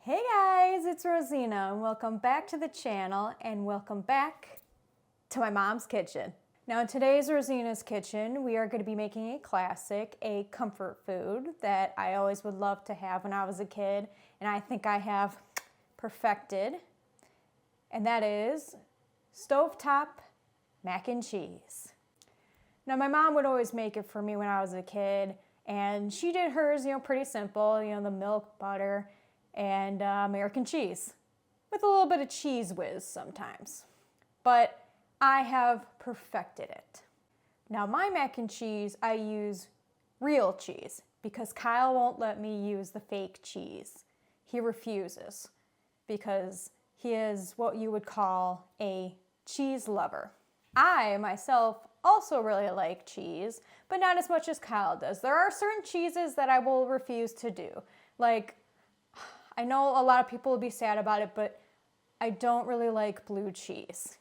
Hey guys, it's Rosina and welcome back to the channel and welcome back to my mom's kitchen. Now in today's Rosina's kitchen, we are going to be making a classic, a comfort food that I always would love to have when I was a kid and I think I have perfected, and that is Stovetop Mac and Cheese. Now my mom would always make it for me when I was a kid, and she did hers, pretty simple, the milk, butter, and American cheese, with a little bit of cheese whiz sometimes. But I have perfected it. Now my mac and cheese, I use real cheese because Kyle won't let me use the fake cheese. He refuses because he is what you would call a cheese lover. I myself also really like cheese, but not as much as Kyle does. There are certain cheeses that I will refuse to do. Like, I know a lot of people will be sad about it, but I don't really like blue cheese.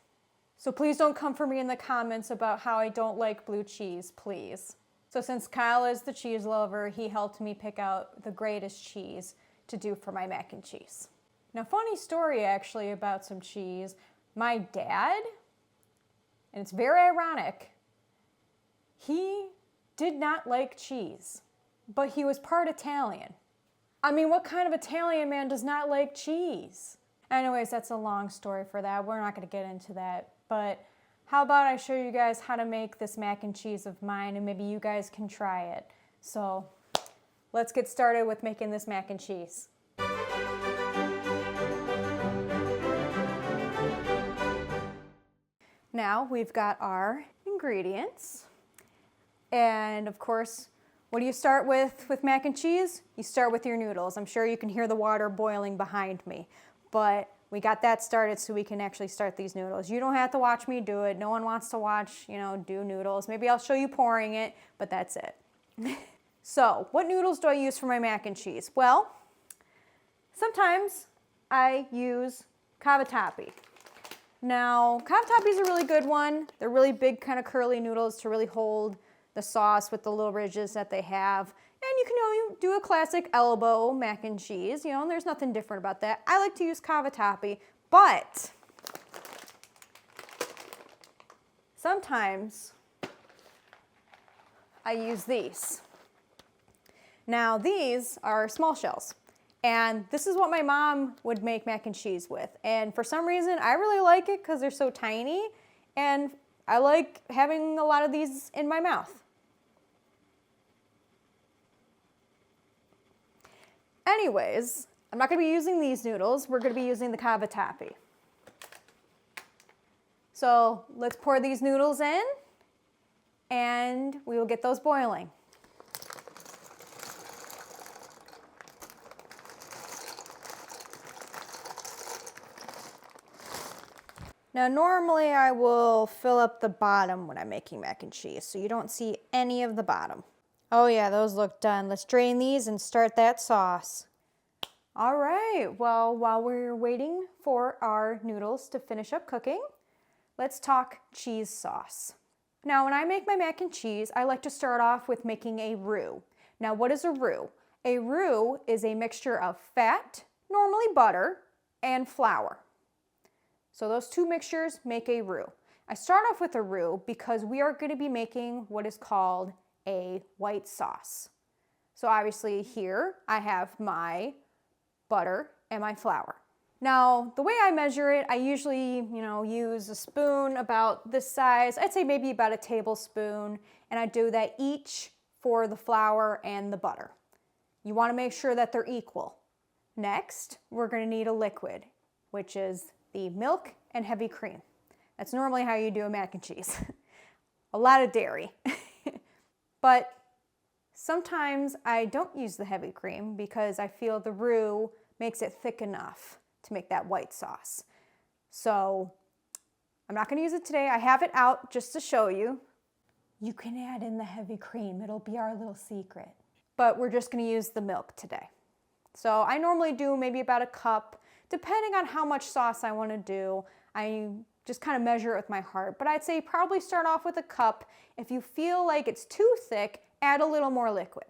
So please don't come for me in the comments about how I don't like blue cheese, please. So since Kyle is the cheese lover, he helped me pick out the greatest cheese to do for my mac and cheese. Now, funny story actually about some cheese. My dad, and it's very ironic, he did not like cheese, but he was part Italian. I mean, what kind of Italian man does not like cheese? Anyways, that's a long story for that. We're not going to get into that. But how about I show you guys how to make this mac and cheese of mine, and maybe you guys can try it. So let's get started with making this mac and cheese. Now we've got our ingredients. And of course, what do you start with mac and cheese? You start with your noodles. I'm sure you can hear the water boiling behind me, but we got that started so we can actually start these noodles. You don't have to watch me do it. No one wants to watch, do noodles. Maybe I'll show you pouring it, but that's it. So, what noodles do I use for my mac and cheese? Well, sometimes I use Cavatappi. Now, Cavatappi is a really good one. They're really big, kind of curly noodles to really hold the sauce with the little ridges that they have. And you can do a classic elbow mac and cheese, and there's nothing different about that. I like to use Cavatappi, but sometimes I use these. Now these are small shells, and this is what my mom would make mac and cheese with. And for some reason, I really like it because they're so tiny, and I like having a lot of these in my mouth. Anyways, I'm not going to be using these noodles. We're going to be using the Cavatappi. So let's pour these noodles in, and we will get those boiling. Now normally I will fill up the bottom when I'm making mac and cheese, so you don't see any of the bottom. Oh yeah, those look done. Let's drain these and start that sauce. All right, well, while we're waiting for our noodles to finish up cooking, let's talk cheese sauce. Now, when I make my mac and cheese, I like to start off with making a roux. Now, what is a roux? A roux is a mixture of fat, normally butter, and flour. So those two mixtures make a roux. I start off with a roux because we are going to be making what is called a white sauce. So obviously here I have my butter and my flour. Now the way I measure it, I usually use a spoon about this size. I'd say maybe about a tablespoon, and I do that each for the flour and the butter. You want to make sure that they're equal. Next, we're going to need a liquid, which is the milk and heavy cream. That's normally how you do a mac and cheese. A lot of dairy. But sometimes I don't use the heavy cream because I feel the roux makes it thick enough to make that white sauce. So I'm not going to use it today. I have it out just to show you. You can add in the heavy cream. It'll be our little secret. But we're just going to use the milk today. So I normally do maybe about a cup, depending on how much sauce I want to do. I just kind of measure it with my heart. But I'd say probably start off with a cup. If you feel like it's too thick, add a little more liquid.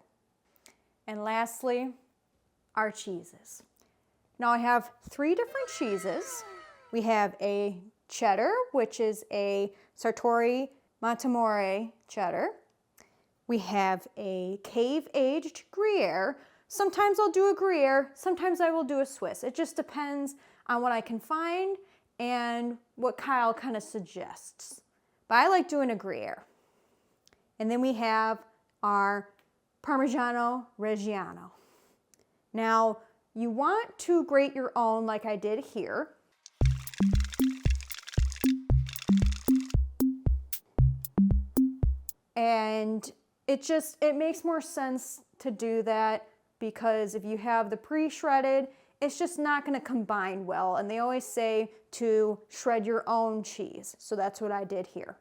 And lastly, our cheeses. Now I have 3 different cheeses. We have a cheddar, which is a Sartori Montamore cheddar. We have a cave-aged Gruyere. Sometimes I'll do a Gruyere, sometimes I will do a Swiss. It just depends on what I can find and what Kyle kind of suggests. But I like doing a Gruyere. And then we have our Parmigiano Reggiano. Now, you want to grate your own like I did here. And it makes more sense to do that because if you have the pre-shredded, it's just not gonna combine well. And they always say to shred your own cheese. So that's what I did here.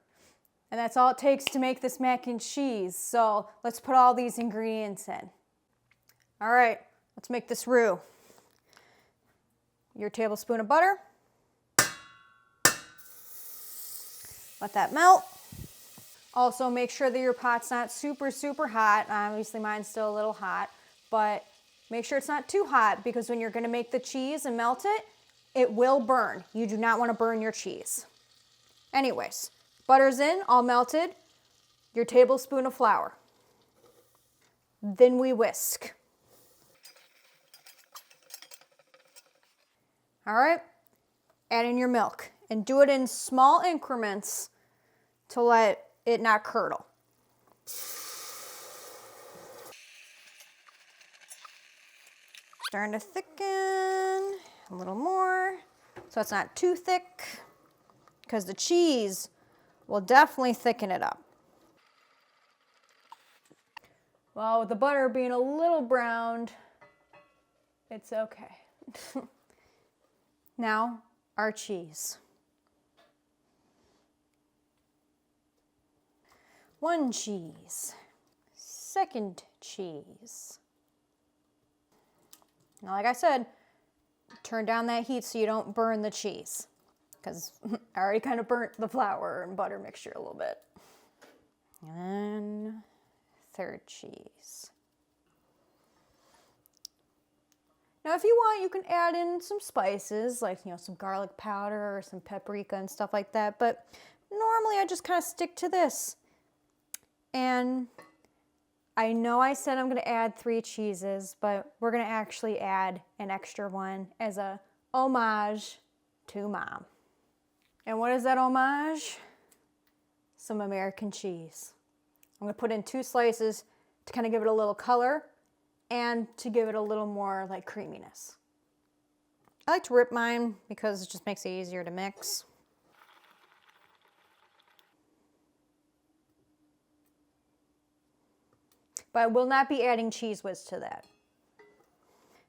And that's all it takes to make this mac and cheese. So let's put all these ingredients in. All right, let's make this roux. Your tablespoon of butter. Let that melt. Also make sure that your pot's not super, super hot. Obviously mine's still a little hot, but make sure it's not too hot because when you're gonna make the cheese and melt it, it will burn. You do not wanna burn your cheese. Anyways, butter's in, all melted. Your tablespoon of flour. Then we whisk. All right, add in your milk and do it in small increments to let it not curdle. Starting to thicken a little more so it's not too thick because the cheese will definitely thicken it up. Well, with the butter being a little browned, it's okay. Now, our cheese. 1 cheese, 2nd cheese. Now, like I said, turn down that heat so you don't burn the cheese because I already kind of burnt the flour and butter mixture a little bit. And 3rd cheese. Now, if you want, you can add in some spices, like, some garlic powder or some paprika and stuff like that. But normally, I just kind of stick to this. And I know I said I'm going to add 3 cheeses, but we're going to actually add an extra one as a homage to Mom. And what is that homage? Some American cheese. I'm going to put in 2 slices to kind of give it a little color and to give it a little more like creaminess. I like to rip mine because it just makes it easier to mix. But I will not be adding Cheese Whiz to that.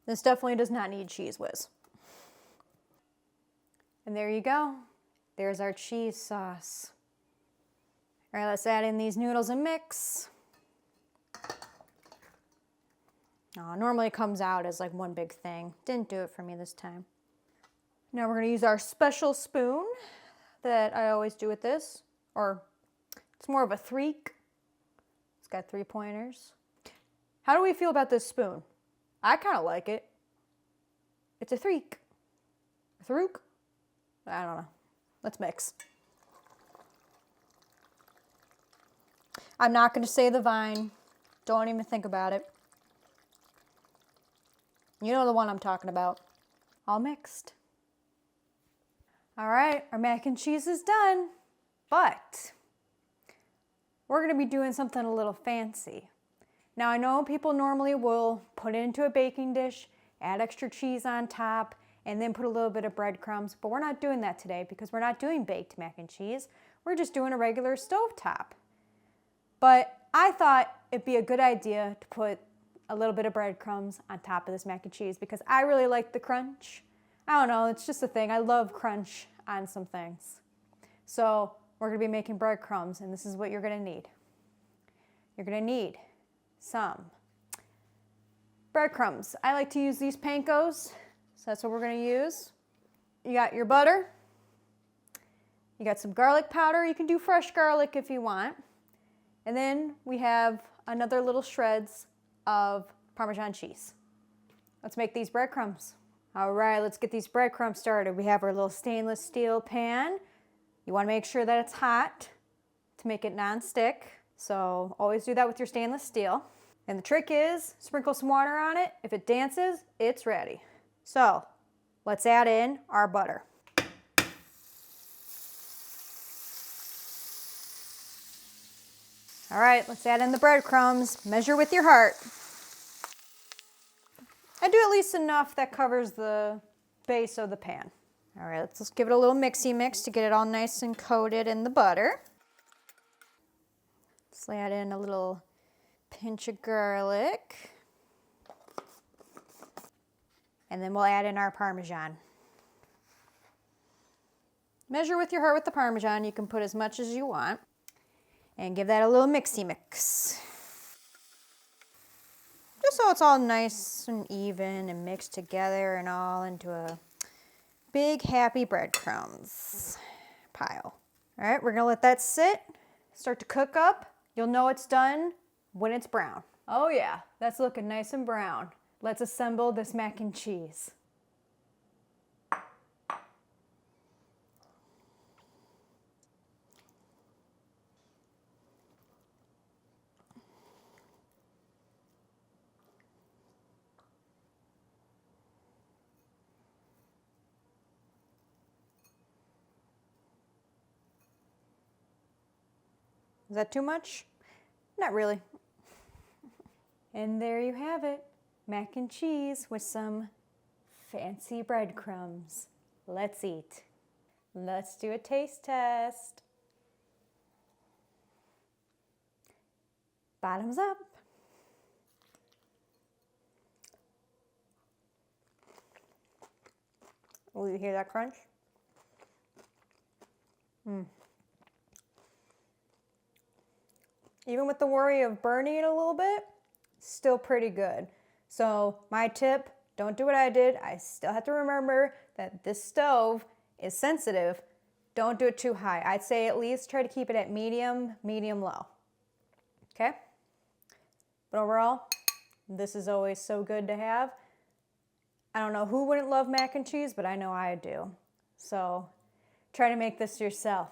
This definitely does not need Cheese Whiz. And there you go. There's our cheese sauce. All right, let's add in these noodles and mix. Normally it comes out as like one big thing. Didn't do it for me this time. Now we're gonna use our special spoon that I always do with this, or it's more of a thicc. It's got 3 pointers. How do we feel about this spoon? I kind of like it. It's a thicc. A throok? I don't know. Let's mix. I'm not gonna say the vine. Don't even think about it. You know the one I'm talking about. All mixed. All right, our mac and cheese is done, but we're gonna be doing something a little fancy. Now I know people normally will put it into a baking dish, add extra cheese on top, and then put a little bit of breadcrumbs, but we're not doing that today because we're not doing baked mac and cheese. We're just doing a regular stovetop. But I thought it'd be a good idea to put a little bit of breadcrumbs on top of this mac and cheese because I really like the crunch. I don't know, it's just a thing. I love crunch on some things. So we're gonna be making breadcrumbs and this is what you're gonna need. You're gonna need some breadcrumbs. I like to use these pankos, so that's what we're gonna use. You got your butter. You got some garlic powder. You can do fresh garlic if you want. And then we have another little shreds of Parmesan cheese. Let's make these breadcrumbs. All right, let's get these breadcrumbs started. We have our little stainless steel pan. You want to make sure that it's hot to make it non-stick. So always do that with your stainless steel. And the trick is sprinkle some water on it. If it dances, it's ready. So let's add in our butter. All right, let's add in the breadcrumbs. Measure with your heart. I do at least enough that covers the base of the pan. All right, let's just give it a little mixy mix to get it all nice and coated in the butter. Let's add in a little pinch of garlic. And then we'll add in our Parmesan. Measure with your heart with the Parmesan. You can put as much as you want. And give that a little mixy mix. Just so it's all nice and even and mixed together and all into a big happy breadcrumbs pile. All right, we're gonna let that sit, start to cook up. You'll know it's done when it's brown. Oh yeah, that's looking nice and brown. Let's assemble this mac and cheese. Is that too much? Not really. And there you have it, mac and cheese with some fancy breadcrumbs. Let's eat. Let's do a taste test. Bottoms up. Oh, you hear that crunch? Even with the worry of burning it a little bit, still pretty good. So my tip, don't do what I did. I still have to remember that this stove is sensitive. Don't do it too high. I'd say at least try to keep it at medium, medium-low. Okay? But overall, this is always so good to have. I don't know who wouldn't love mac and cheese, but I know I do. So try to make this yourself.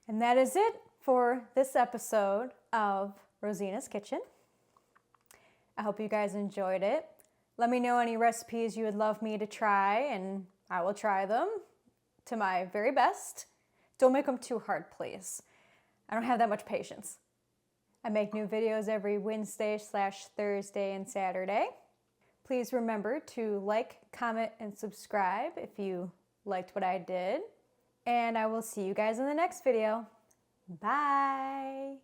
And that is it for this episode of Rosina's Kitchen. I hope you guys enjoyed it. Let me know any recipes you would love me to try, and I will try them to my very best. Don't make them too hard, please. I don't have that much patience. I make new videos every Wednesday/Thursday and Saturday. Please remember to like, comment, and subscribe if you liked what I did. And I will see you guys in the next video. Bye.